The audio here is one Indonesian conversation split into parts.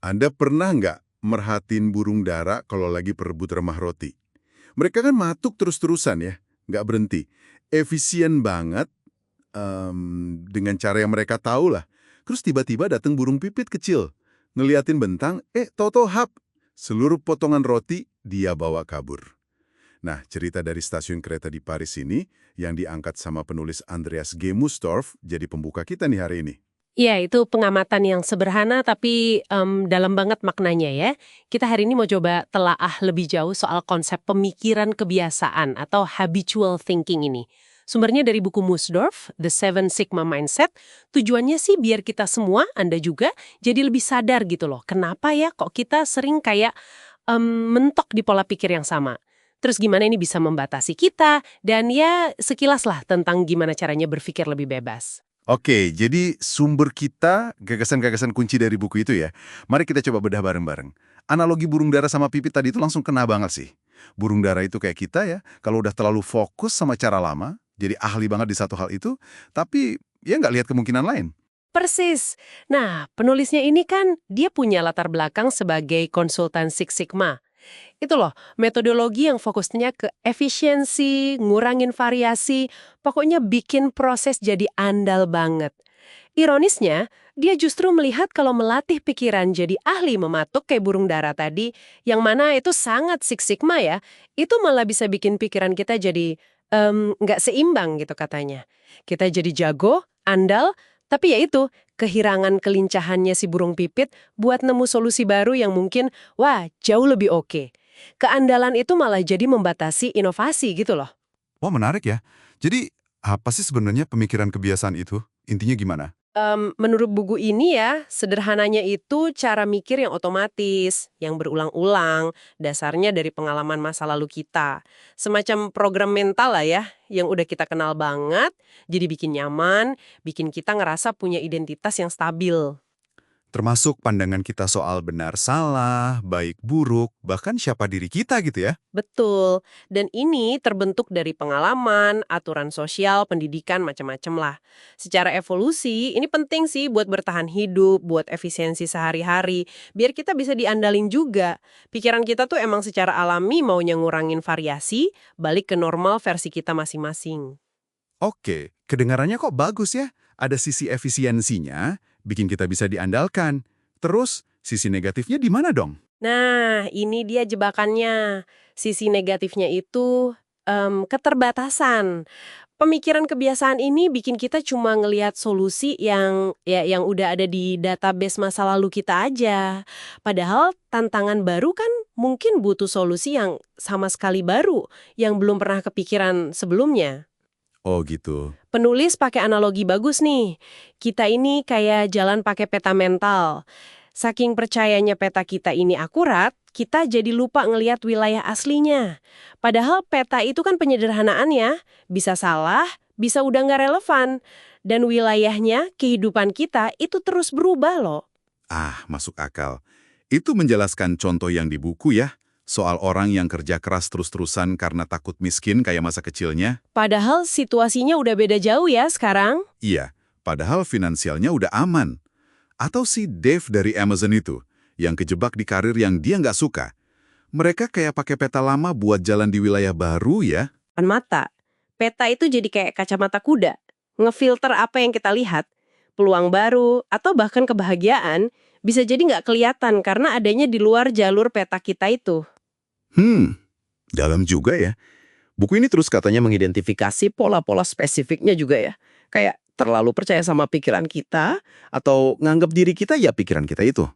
Anda pernah nggak merhatiin burung dara kalau lagi perebut remah roti? Mereka kan matuk terus-terusan ya, nggak berhenti. Efisien banget dengan cara yang mereka tahu lah. Terus tiba-tiba datang burung pipit kecil. Ngeliatin bentang, toto hap. Seluruh potongan roti dia bawa kabur. Nah, cerita dari stasiun kereta di Paris ini yang diangkat sama penulis Andreas G. Mustorff jadi pembuka kita nih hari ini. Iya, itu pengamatan yang sederhana tapi dalam banget maknanya ya. Kita hari ini mau coba telaah lebih jauh soal konsep pemikiran kebiasaan atau habitual thinking ini. Sumbernya dari buku Musdorf, The Seven Sigma Mindset. Tujuannya sih biar kita semua, Anda juga, jadi lebih sadar gitu loh. Kenapa ya kok kita sering kayak mentok di pola pikir yang sama. Terus gimana ini bisa membatasi kita, dan ya sekilas lah tentang gimana caranya berpikir lebih bebas. Oke, jadi sumber kita, gagasan-gagasan kunci dari buku itu ya. Mari kita coba bedah bareng-bareng. Analogi burung dara sama pipit tadi itu langsung kena banget sih. Burung dara itu kayak kita ya, kalau udah terlalu fokus sama cara lama, jadi ahli banget di satu hal itu, tapi ya nggak lihat kemungkinan lain. Persis. Nah, penulisnya ini kan dia punya latar belakang sebagai konsultan Six Sigma. Itu loh, metodologi yang fokusnya ke efisiensi, ngurangin variasi, pokoknya bikin proses jadi andal banget. Ironisnya, dia justru melihat kalau melatih pikiran jadi ahli mematuk kayak burung dara tadi, yang mana itu sangat Six Sigma ya, itu malah bisa bikin pikiran kita jadi nggak seimbang gitu katanya. Kita jadi jago, andal, tapi ya itu, kehilangan kelincahannya si burung pipit buat nemu solusi baru yang mungkin, wah, jauh lebih oke. Keandalan itu malah jadi membatasi inovasi gitu loh. Wah, menarik ya. Jadi, apa sih sebenarnya pemikiran kebiasaan itu? Intinya gimana? Menurut buku ini ya, sederhananya itu cara mikir yang otomatis, yang berulang-ulang, dasarnya dari pengalaman masa lalu kita. Semacam program mental lah ya, yang udah kita kenal banget, jadi bikin nyaman, bikin kita ngerasa punya identitas yang stabil. Termasuk pandangan kita soal benar salah, baik buruk, bahkan siapa diri kita gitu ya. Betul, dan ini terbentuk dari pengalaman, aturan sosial, pendidikan, macam-macam lah. Secara evolusi, ini penting sih buat bertahan hidup, buat efisiensi sehari-hari, biar kita bisa diandalin juga. Pikiran kita tuh emang secara alami maunya ngurangin variasi, balik ke normal versi kita masing-masing. Oke, kedengarannya kok bagus ya. Ada sisi efisiensinya, bikin kita bisa diandalkan. Terus, sisi negatifnya di mana dong? Nah, ini dia jebakannya. Sisi negatifnya itu keterbatasan. Pemikiran kebiasaan ini bikin kita cuma ngelihat solusi yang udah ada di database masa lalu kita aja. Padahal tantangan baru kan mungkin butuh solusi yang sama sekali baru, yang belum pernah kepikiran sebelumnya. Oh gitu. Penulis pakai analogi bagus nih. Kita ini kayak jalan pakai peta mental. Saking percayanya peta kita ini akurat, kita jadi lupa ngelihat wilayah aslinya. Padahal peta itu kan penyederhanaan ya. Bisa salah, bisa udah nggak relevan. Dan wilayahnya, kehidupan kita itu terus berubah loh. Ah, masuk akal. Itu menjelaskan contoh yang di buku ya, soal orang yang kerja keras terus-terusan karena takut miskin kayak masa kecilnya. Padahal situasinya udah beda jauh ya sekarang. Iya, padahal finansialnya udah aman. Atau si Dave dari Amazon itu, yang kejebak di karir yang dia nggak suka. Mereka kayak pakai peta lama buat jalan di wilayah baru ya. Depan mata. Peta itu jadi kayak kacamata kuda. Ngefilter apa yang kita lihat. Peluang baru atau bahkan kebahagiaan bisa jadi nggak kelihatan karena adanya di luar jalur peta kita itu. Dalam juga ya. Buku ini terus katanya mengidentifikasi pola-pola spesifiknya juga ya. Kayak terlalu percaya sama pikiran kita, atau nganggap diri kita ya pikiran kita itu.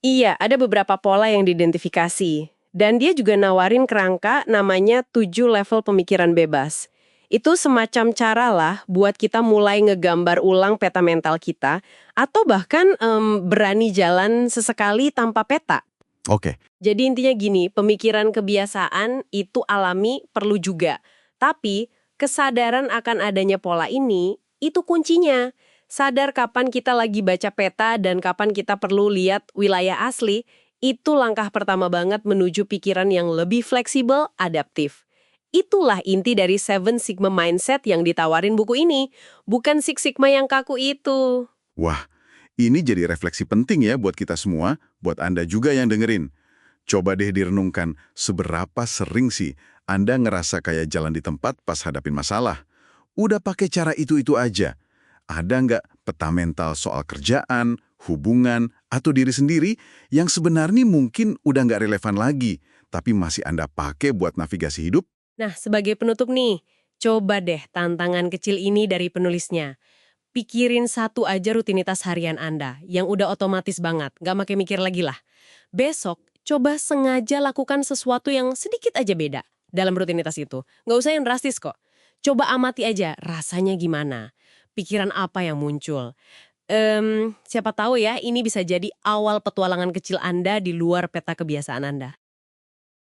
Iya, ada beberapa pola yang diidentifikasi. Dan dia juga nawarin kerangka namanya 7 level pemikiran bebas. Itu semacam cara lah buat kita mulai ngegambar ulang peta mental kita, atau bahkan berani jalan sesekali tanpa peta. Oke. Jadi intinya gini, pemikiran kebiasaan itu alami perlu juga. Tapi kesadaran akan adanya pola ini, itu kuncinya. Sadar kapan kita lagi baca peta dan kapan kita perlu lihat wilayah asli, itu langkah pertama banget menuju pikiran yang lebih fleksibel, adaptif. Itulah inti dari Seven Sigma Mindset yang ditawarin buku ini. Bukan Six Sigma yang kaku itu. Wah, Ini jadi refleksi penting ya buat kita semua, buat Anda juga yang dengerin. Coba deh direnungkan, seberapa sering sih Anda ngerasa kayak jalan di tempat pas hadapin masalah? Udah pakai cara itu-itu aja. Ada nggak peta mental soal kerjaan, hubungan, atau diri sendiri yang sebenarnya mungkin udah nggak relevan lagi, tapi masih Anda pakai buat navigasi hidup? Nah, sebagai penutup nih, coba deh tantangan kecil ini dari penulisnya. Pikirin satu aja rutinitas harian Anda yang udah otomatis banget, nggak makai mikir lagi lah. Besok, coba sengaja lakukan sesuatu yang sedikit aja beda dalam rutinitas itu. Nggak usah yang drastis kok. Coba amati aja rasanya gimana, pikiran apa yang muncul. Siapa tahu ya ini bisa jadi awal petualangan kecil Anda di luar peta kebiasaan Anda.